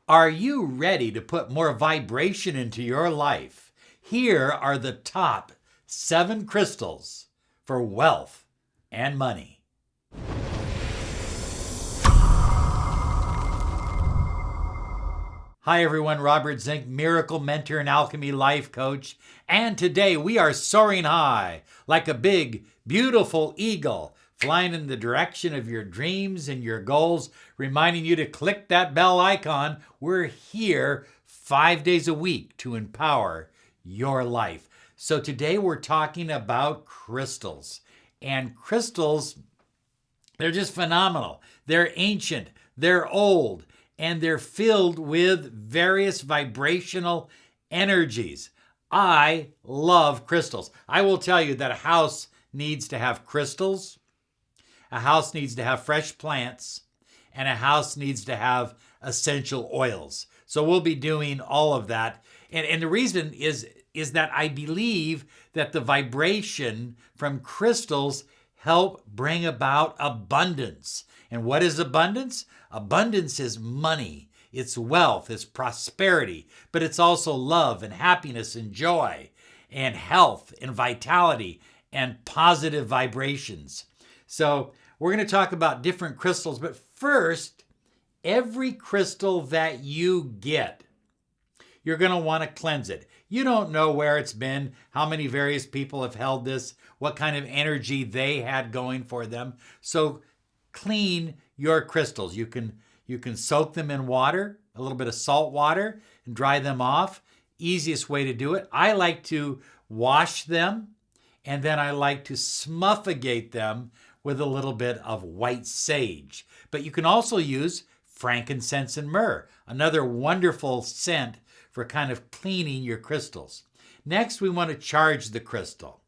Are you ready to put more vibration into your life? Here are the top 7 crystals for wealth and money. Hi everyone, Robert Zink, miracle mentor and alchemy life coach. And today we are soaring high like a big, beautiful eagle, flying in the direction of your dreams and your goals, reminding you to click that bell icon. We're here 5 days a week to empower your life. So today we're talking about crystals. And crystals, they're just phenomenal. They're ancient, they're old, and they're filled with various vibrational energies. I love crystals. I will tell you that a house needs to have crystals, a house needs to have fresh plants, and a house needs to have essential oils. So we'll be doing all of that. And the reason is that I believe that the vibration from crystals help bring about abundance. And what is abundance? Abundance is money, it's wealth, it's prosperity, but it's also love and happiness and joy and health and vitality and positive vibrations. So we're going to talk about different crystals, but first, every crystal that you get, you're going to want to cleanse it. You don't know where it's been, how many various people have held this, what kind of energy they had going for them. So clean your crystals. You can soak them in water, a little bit of salt water, and dry them off. Easiest way to do it. I like to wash them, and then I like to smuffigate them with a little bit of white sage. But you can also use frankincense and myrrh, another wonderful scent for kind of cleaning your crystals. Next, we want to charge the crystal.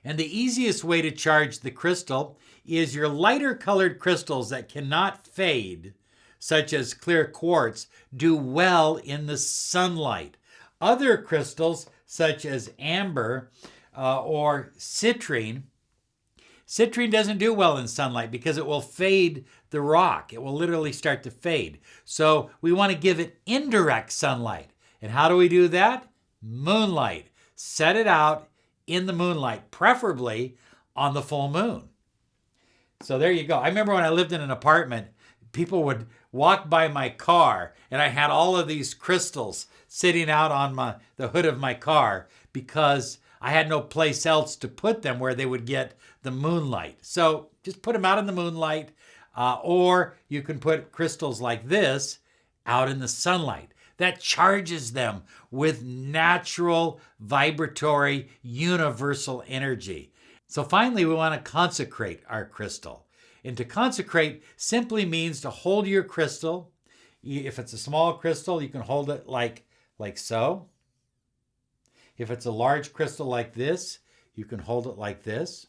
And the easiest way to charge the crystal is your lighter colored crystals that cannot fade, such as clear quartz, do well in the sunlight. Other crystals, such as amber or citrine, citrine doesn't do well in sunlight because it will fade the rock. It will literally start to fade. So we want to give it indirect sunlight. And how do we do that? Moonlight. Set it out in the moonlight, preferably on the full moon. So there you go. I remember when I lived in an apartment, people would walk by my car and I had all of these crystals sitting out on the hood of my car because I had no place else to put them where they would get the moonlight. So just put them out in the moonlight, or you can put crystals like this out in the sunlight. That charges them with natural, vibratory, universal energy. So finally, we want to consecrate our crystal. And to consecrate simply means to hold your crystal. If it's a small crystal, you can hold it like so. If it's a large crystal like this, you can hold it like this.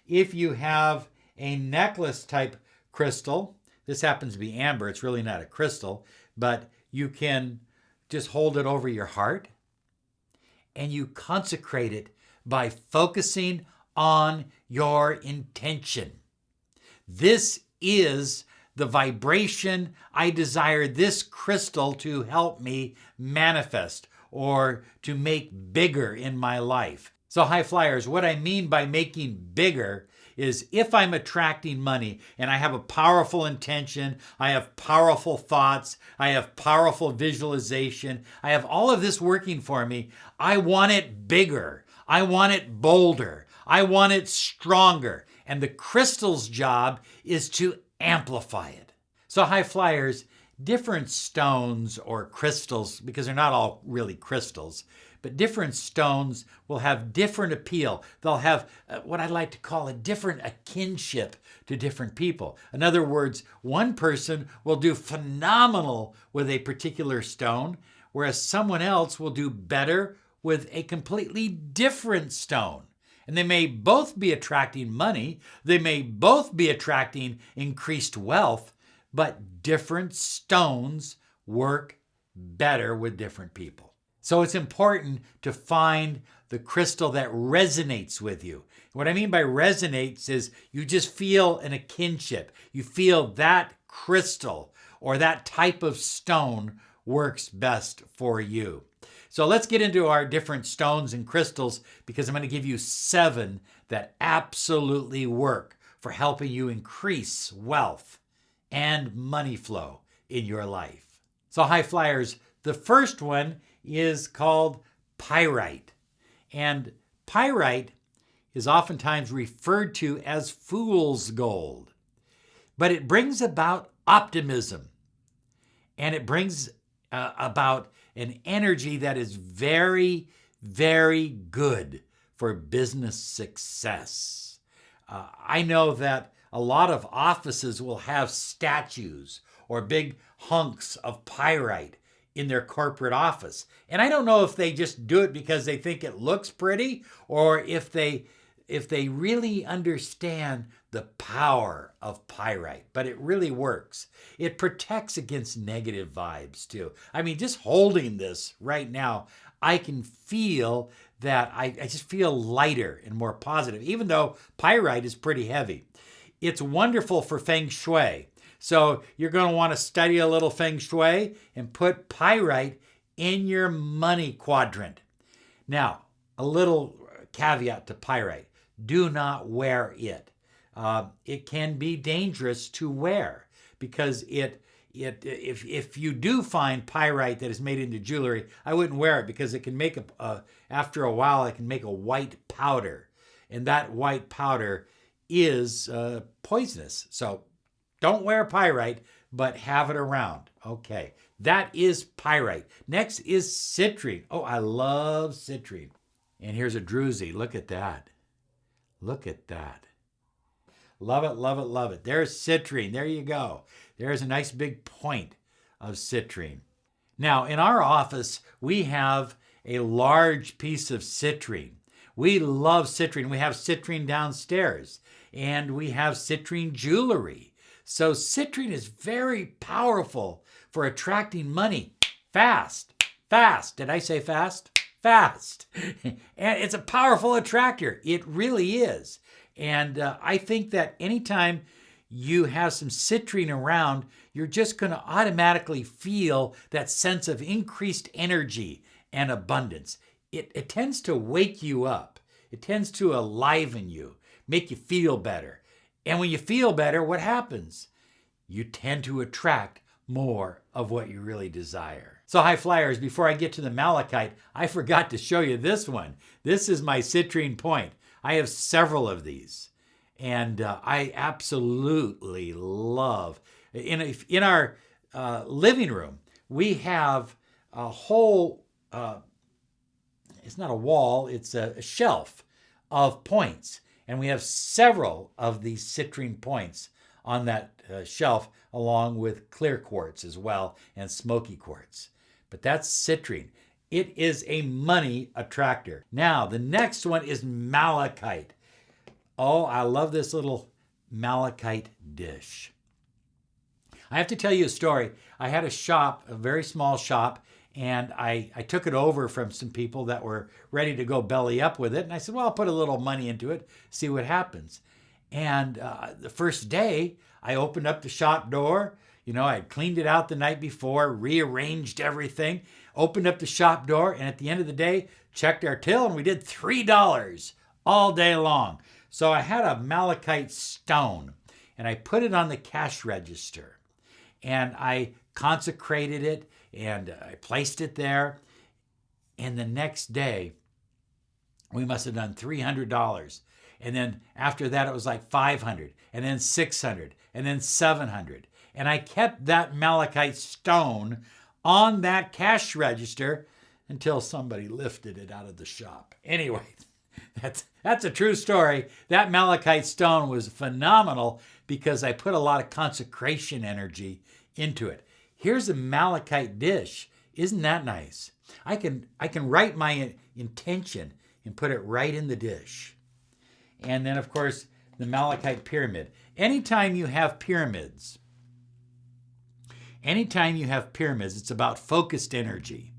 If you have a necklace type crystal, this happens to be amber, it's really not a crystal, but you can just hold it over your heart and you consecrate it by focusing on your intention. This is the vibration I desire this crystal to help me manifest or to make bigger in my life. So high flyers, what I mean by making bigger is if I'm attracting money and I have a powerful intention, I have powerful thoughts, I have powerful visualization, I have all of this working for me, I want it bigger, I want it bolder, I want it stronger. And the crystal's job is to amplify it. So high flyers, different stones or crystals, because they're not all really crystals, but different stones will have different appeal. They'll have what I like to call a different kinship to different people. In other words, one person will do phenomenal with a particular stone, whereas someone else will do better with a completely different stone. And they may both be attracting money, they may both be attracting increased wealth, but different stones work better with different people. So it's important to find the crystal that resonates with you. What I mean by resonates is you just feel in a kinship. You feel that crystal or that type of stone works best for you. So let's get into our different stones and crystals, because I'm going to give you 7 that absolutely work for helping you increase wealth and money flow in your life. So high flyers, the first one is called Pyrite. And Pyrite is oftentimes referred to as fool's gold, but it brings about optimism, and it brings about an energy that is very, very good for business success. I know that a lot of offices will have statues or big hunks of pyrite in their corporate office. And I don't know if they just do it because they think it looks pretty, or if they really understand the power of pyrite. But it really works. It protects against negative vibes too. I mean, just holding this right now, I can feel that I just feel lighter and more positive, even though pyrite is pretty heavy. It's wonderful for feng shui. So you're going to want to study a little feng shui and put pyrite in your money quadrant. Now, a little caveat to pyrite. Do not wear it. It can be dangerous to wear, because if you do find pyrite that is made into jewelry, I wouldn't wear it, because it can make after a while it can make a white powder, and that white powder is poisonous. So don't wear pyrite, but have it around. Okay, that is pyrite. Next is citrine. Oh, I love citrine. And here's a druzy. Look at that. Look at that. Love it, love it, love it. There's citrine. There you go. There's a nice big point of citrine. Now, in our office, we have a large piece of citrine. We love citrine. We have citrine downstairs, and we have citrine jewelry. So citrine is very powerful for attracting money fast. Fast. Did I say fast? Fast. And it's a powerful attractor. It really is. And I think that anytime you have some citrine around, you're just going to automatically feel that sense of increased energy and abundance. It tends to wake you up. It tends to enliven you, make you feel better. And when you feel better, what happens? You tend to attract more of what you really desire. So high flyers, before I get to the malachite, I forgot to show you this one. This is my citrine point. I have several of these, and I absolutely love. In our living room, we have a whole, it's not a wall, it's a shelf of points. And we have several of these citrine points on that shelf, along with clear quartz as well, and smoky quartz. But that's citrine. It is a money attractor. Now, the next one is malachite. Oh, I love this little malachite dish. I have to tell you a story. I had a shop, a very small shop, and I took it over from some people that were ready to go belly up with it. And I said, well, I'll put a little money into it, see what happens. And the first day, I opened up the shop door. You know, I had cleaned it out the night before, rearranged everything, opened up the shop door, and at the end of the day, checked our till, and we did $3 all day long. So I had a malachite stone, and I put it on the cash register, and I consecrated it, and I placed it there. And the next day, we must have done $300. And then after that, it was like 500, and then 600, and then 700. And I kept that malachite stone on that cash register until somebody lifted it out of the shop. Anyway, that's a true story. That malachite stone was phenomenal because I put a lot of consecration energy into it. Here's a malachite dish. Isn't that nice? I can write my intention and put it right in the dish. And then, of course, the malachite pyramid. Anytime you have pyramids, it's about focused energy.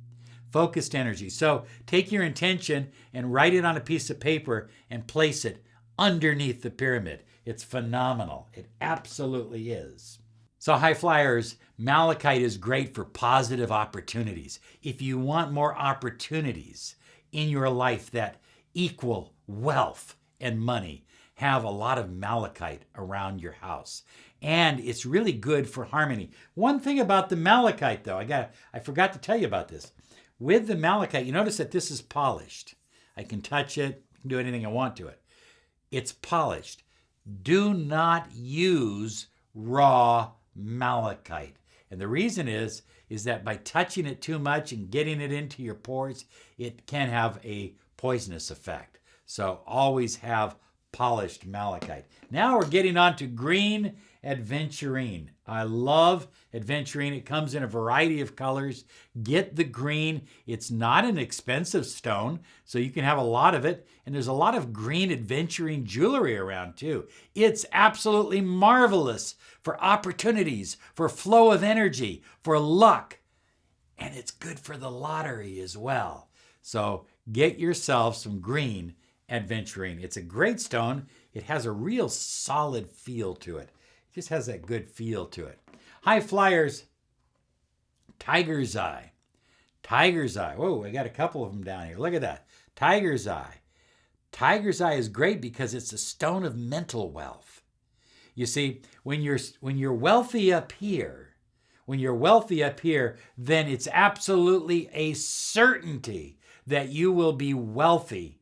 Focused energy. So take your intention and write it on a piece of paper and place it underneath the pyramid. It's phenomenal. It absolutely is. So high flyers, malachite is great for positive opportunities. If you want more opportunities in your life that equal wealth and money, have a lot of malachite around your house. And it's really good for harmony. One thing about the malachite though, I forgot to tell you about this. With the malachite, you notice that this is polished. I can touch it, do anything I want to it. It's polished. Do not use raw malachite. And the reason is that by touching it too much and getting it into your pores, it can have a poisonous effect. So always have polished malachite. Now we're getting on to green Adventurine. I love Adventurine. It comes in a variety of colors. Get the green. It's not an expensive stone, so you can have a lot of it. And there's a lot of green Adventurine jewelry around too. It's absolutely marvelous for opportunities, for flow of energy, for luck. And it's good for the lottery as well. So get yourself some green Adventurine. It's a great stone. It has a real solid feel to it. It just has that good feel to it. High flyers, tiger's eye. Tiger's eye. Whoa, I got a couple of them down here. Look at that. Tiger's eye. Tiger's eye is great because it's a stone of mental wealth. You see, when you're wealthy up here, then it's absolutely a certainty that you will be wealthy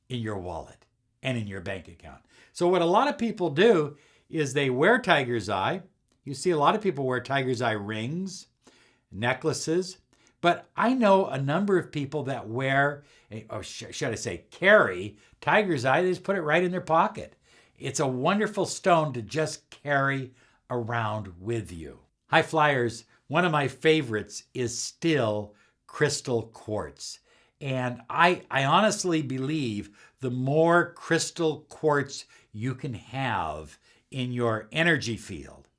in your wallet and in your bank account. So what a lot of people do is they wear tiger's eye. You see a lot of people wear tiger's eye rings, necklaces, but I know a number of people that wear, or should I say carry, tiger's eye. They just put it right in their pocket. It's a wonderful stone to just carry around with you. High flyers, one of my favorites is still crystal quartz. And I honestly believe the more crystal quartz you can have in your energy field,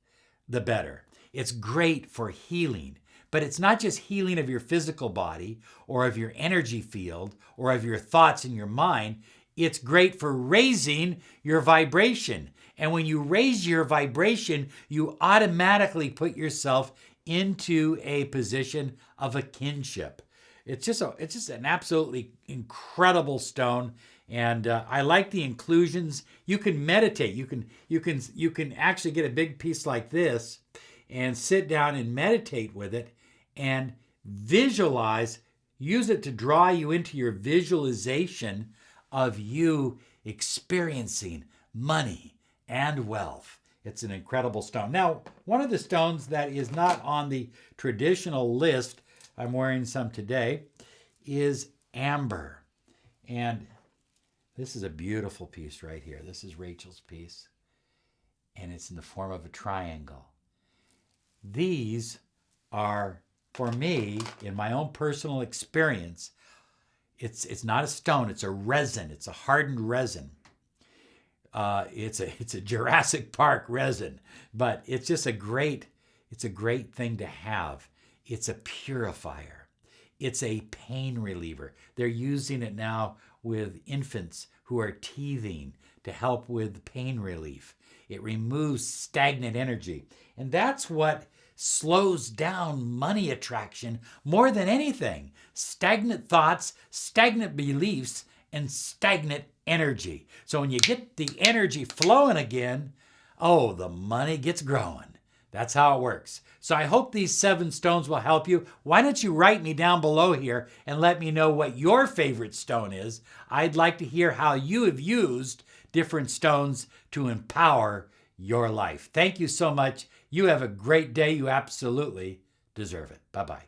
the better. It's great for healing, but it's not just healing of your physical body or of your energy field or of your thoughts in your mind. It's great for raising your vibration. And when you raise your vibration, you automatically put yourself into a position of a kinship. It's just an absolutely incredible stone, and I like the inclusions. You can meditate. You can actually get a big piece like this and sit down and meditate with it and visualize. Use it to draw you into your visualization of you experiencing money and wealth. It's an incredible stone. Now, one of the stones that is not on the traditional list, I'm wearing some today, is amber. And this is a beautiful piece right here. This is Rachel's piece. And it's in the form of a triangle. These are, for me, in my own personal experience, it's not a stone, it's a resin. It's a hardened resin. It's a Jurassic Park resin, but it's just a great thing to have. It's a purifier. It's a pain reliever. They're using it now with infants who are teething to help with pain relief. It removes stagnant energy. And that's what slows down money attraction more than anything. Stagnant thoughts, stagnant beliefs, and stagnant energy. So when you get the energy flowing again, oh, the money gets growing. That's how it works. So I hope these 7 stones will help you. Why don't you write me down below here and let me know what your favorite stone is. I'd like to hear how you have used different stones to empower your life. Thank you so much. You have a great day. You absolutely deserve it. Bye-bye.